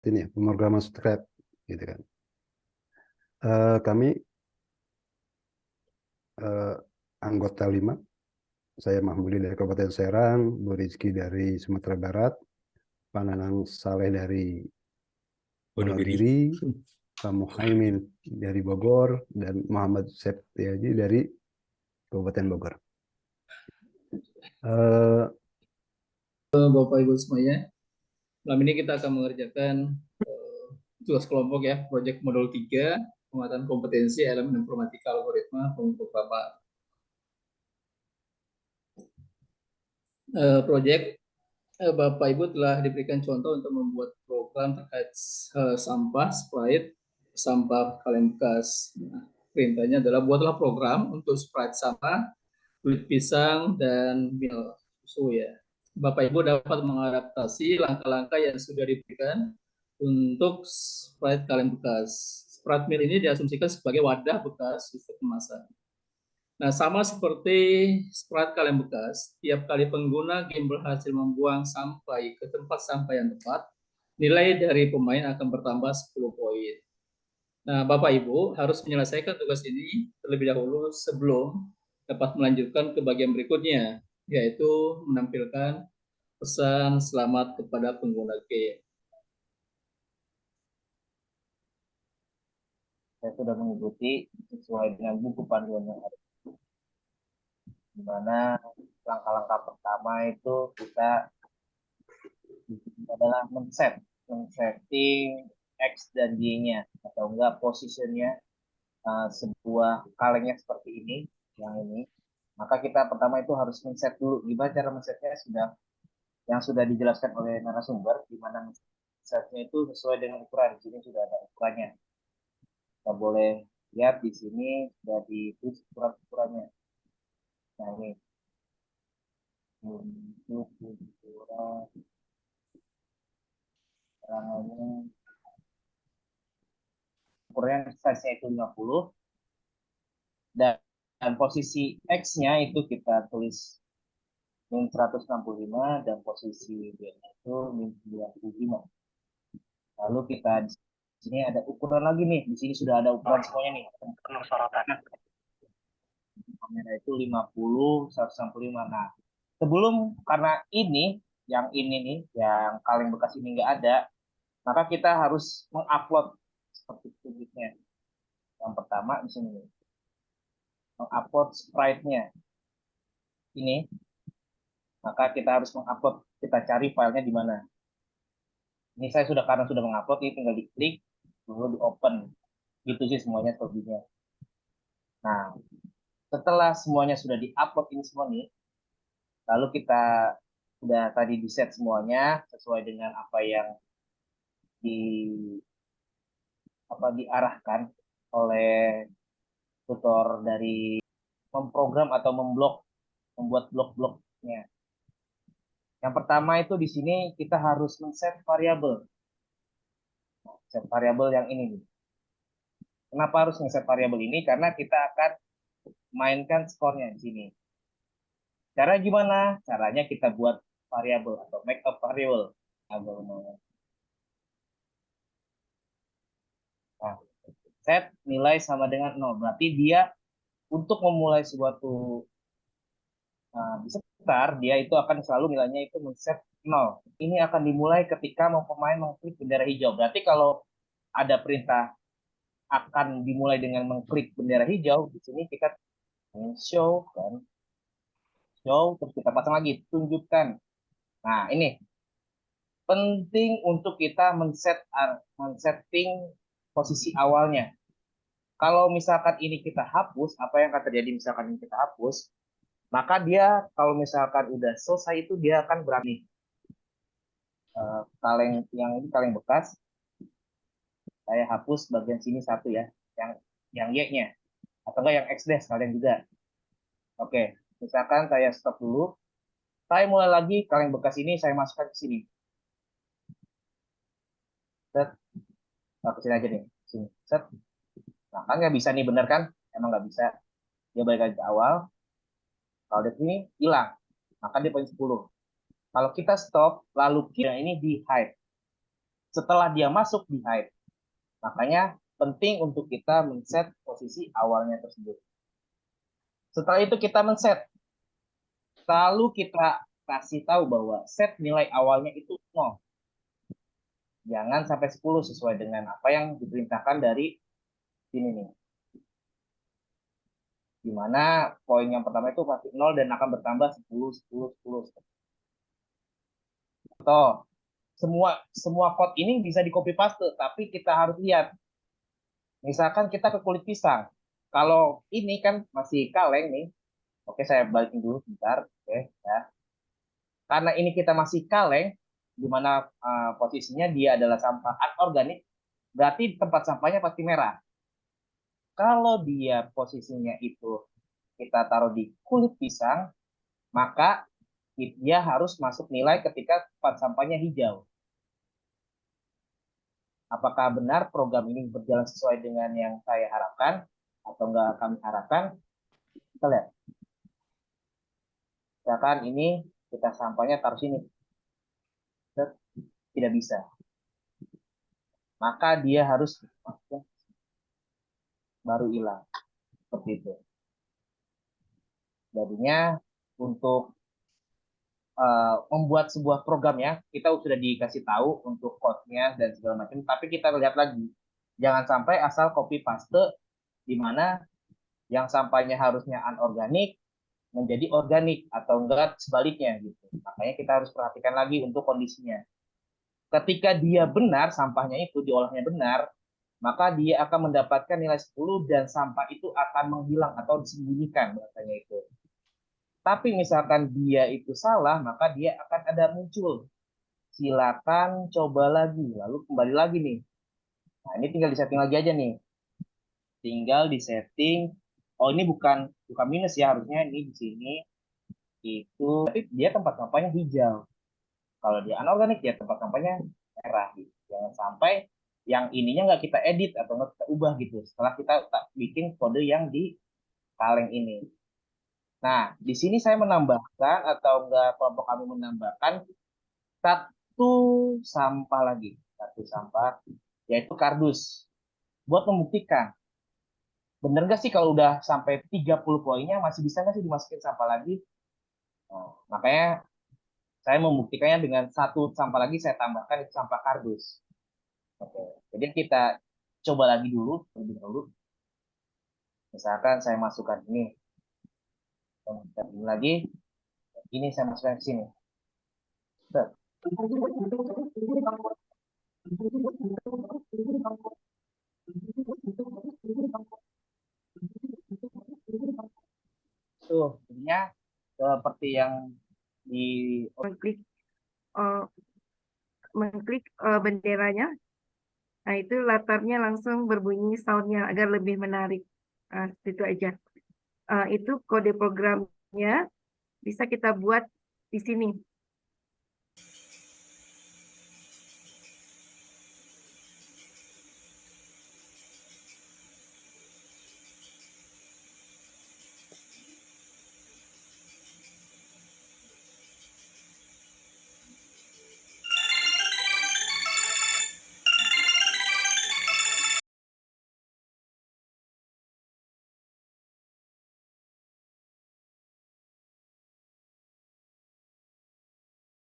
ini ya, pemrograman script gitu kan. Kami anggota 5, saya Mahmudi dari Kabupaten Serang, Bu Rizky dari Sumatera Barat, Pak Nanang Saleh dari Wonogiri, Pak Muhaimin dari Bogor, dan Muhammad Septiaji dari Kabupaten Bogor. Bapak Ibu semuanya, malam ini kita akan mengerjakan tugas kelompok ya, proyek modul 3, penguatan kompetensi elemen informatika algoritma pembentuk Bapak. Proyek Bapak Ibu telah diberikan contoh untuk membuat program terkait sampah, sprite, sampah kaleng bekas. Nah, perintahnya adalah buatlah program untuk sprite sampah, kulit pisang, dan mil susu ya. Bapak Ibu dapat mengadaptasi langkah-langkah yang sudah diberikan untuk sprite kaleng bekas. Sprite mil ini diasumsikan sebagai wadah bekas untuk kemasan. Nah, sama seperti sprite kaleng bekas, tiap kali pengguna game berhasil membuang sampai ke tempat sampah yang tepat, nilai dari pemain akan bertambah 10 poin. Nah, Bapak Ibu harus menyelesaikan tugas ini terlebih dahulu sebelum dapat melanjutkan ke bagian berikutnya, yaitu menampilkan pesan selamat kepada pengguna game. Saya sudah mengikuti sesuai dengan buku panduan yang ada, di mana langkah-langkah pertama itu kita adalah men-setting X dan Y-nya, atau enggak posisinya sebuah kalengnya seperti ini, yang ini. Maka kita pertama itu harus men-set dulu. Gimana cara men-setnya yang sudah dijelaskan oleh narasumber, di mana men-setnya itu sesuai dengan ukuran. Di sini sudah ada ukurannya. Kita boleh lihat di sini sudah ditulis ukuran-ukurannya. Nah ini untuk ukuran terangannya, ukurannya size-nya itu 50, dan posisi X-nya itu kita tulis min 165, dan posisi Y-nya itu min 95. Lalu kita di sini ada ukuran lagi nih. Di sini sudah ada ukuran semuanya nih. Ukuran sorotannya. Kamera itu 50, 165. Nah, sebelum, karena yang ini nih, yang kaleng bekas ini nggak ada, maka kita harus mengupload seperti kubiknya. Yang pertama di sini, mengupload sprite-nya ini, maka kita harus mengupload, kita cari filenya di mana. Ini saya karena sudah mengupload, ini tinggal diklik, lalu di open. Gitu sih semuanya selebihnya. Nah, setelah semuanya sudah diupload ini semua nih, lalu kita sudah tadi di set semuanya sesuai dengan apa yang diarahkan oleh tutor dari memprogram atau membuat blok-bloknya. Yang pertama itu di sini kita harus men-set variabel. Set variabel yang ini nih. Kenapa harus men-set variabel ini? Karena kita akan mainkan skornya di sini. Cara gimana? Caranya kita buat variabel atau make up variable. Nah, set nilai sama dengan 0. Berarti dia untuk memulai suatu besar, dia itu akan selalu nilainya itu men-set 0. Ini akan dimulai ketika pemain mengklik bendera hijau. Berarti kalau ada perintah akan dimulai dengan mengklik bendera hijau, di sini kita show kan, show, terus kita pasang lagi tunjukkan. Nah, ini penting untuk kita men-setting posisi awalnya. Kalau misalkan ini kita hapus, apa yang akan terjadi misalkan ini kita hapus, maka dia kalau misalkan udah selesai itu dia akan berani kaleng yang ini kaleng bekas, saya hapus bagian sini satu ya, yang Y-nya, atau enggak yang X deh sekalian juga. Oke, misalkan saya stop dulu, saya mulai lagi, kaleng bekas ini saya masukkan ke sini. Set, nah, ke sini aja nih, sini, set. Nah, kan nggak bisa nih, bener kan? Emang nggak bisa. Dia balik lagi ke awal. Kalau di sini hilang, maka dia poin 10. Kalau kita stop, lalu kita ini di hide. setelah dia masuk di hide. Makanya penting untuk kita men-set posisi awalnya tersebut. Setelah itu kita men-set. Selalu kita kasih tahu bahwa set nilai awalnya itu 0. Jangan sampai 10 sesuai dengan apa yang diperintahkan dari sini nih. Dimana poin yang pertama itu pasti 0 dan akan bertambah 10, 10, 10. Contoh, semua code ini bisa di copy paste, tapi kita harus lihat. Misalkan kita ke kulit pisang. Kalau ini kan masih kaleng nih. Oke, saya balikin dulu bentar. Oke, ya. Karena ini kita masih kaleng, di mana posisinya dia adalah sampah anorganik, berarti tempat sampahnya pasti merah. Kalau dia posisinya itu kita taruh di kulit pisang, maka dia harus masuk nilai ketika tempat sampahnya hijau. Apakah benar program ini berjalan sesuai dengan yang saya harapkan atau enggak kami harapkan? Kita lihat. Misalkan ini kita sampahnya taruh sini. Tidak bisa. Maka dia harus baru hilang. Seperti itu. Jadinya untuk membuat sebuah program ya, kita sudah dikasih tahu untuk code-nya dan segala macam, tapi kita lihat lagi. Jangan sampai asal copy paste di mana yang sampahnya harusnya anorganik menjadi organik atau enggak sebaliknya gitu. Makanya kita harus perhatikan lagi untuk kondisinya. Ketika dia benar, sampahnya itu diolahnya benar, maka dia akan mendapatkan nilai 10 dan sampah itu akan menghilang atau disembunyikan bahasanya itu. Tapi misalkan dia itu salah, maka dia akan ada muncul. Silakan coba lagi, lalu kembali lagi nih. Nah, ini tinggal disetting lagi aja nih. Tinggal disetting. Oh, ini bukan minus ya, harusnya ini di sini itu. Tapi dia tempat sampahnya hijau. Kalau dia anorganik, dia tempat sampahnya merah. Gitu. Jangan sampai yang ininya nggak kita edit atau nggak kita ubah gitu. Setelah kita bikin kode yang di kaleng ini. Nah, di sini saya menambahkan atau enggak kelompok kami menambahkan satu sampah lagi, satu sampah yaitu kardus. Buat membuktikan, bener nggak sih kalau udah sampai 30 poinnya masih bisa nggak sih dimasukin sampah lagi? Nah, makanya saya membuktikannya dengan satu sampah lagi saya tambahkan itu sampah kardus. Oke, jadi kita coba lagi dulu, lebih dulu. Misalkan saya masukkan ini, dan lagi, ini saya masukkan ke sini. Tuh, jadinya seperti yang di mengklik benderanya. Nah, itu latarnya langsung berbunyi soundnya agar lebih menarik. Itu aja. Itu kode programnya bisa kita buat di sini.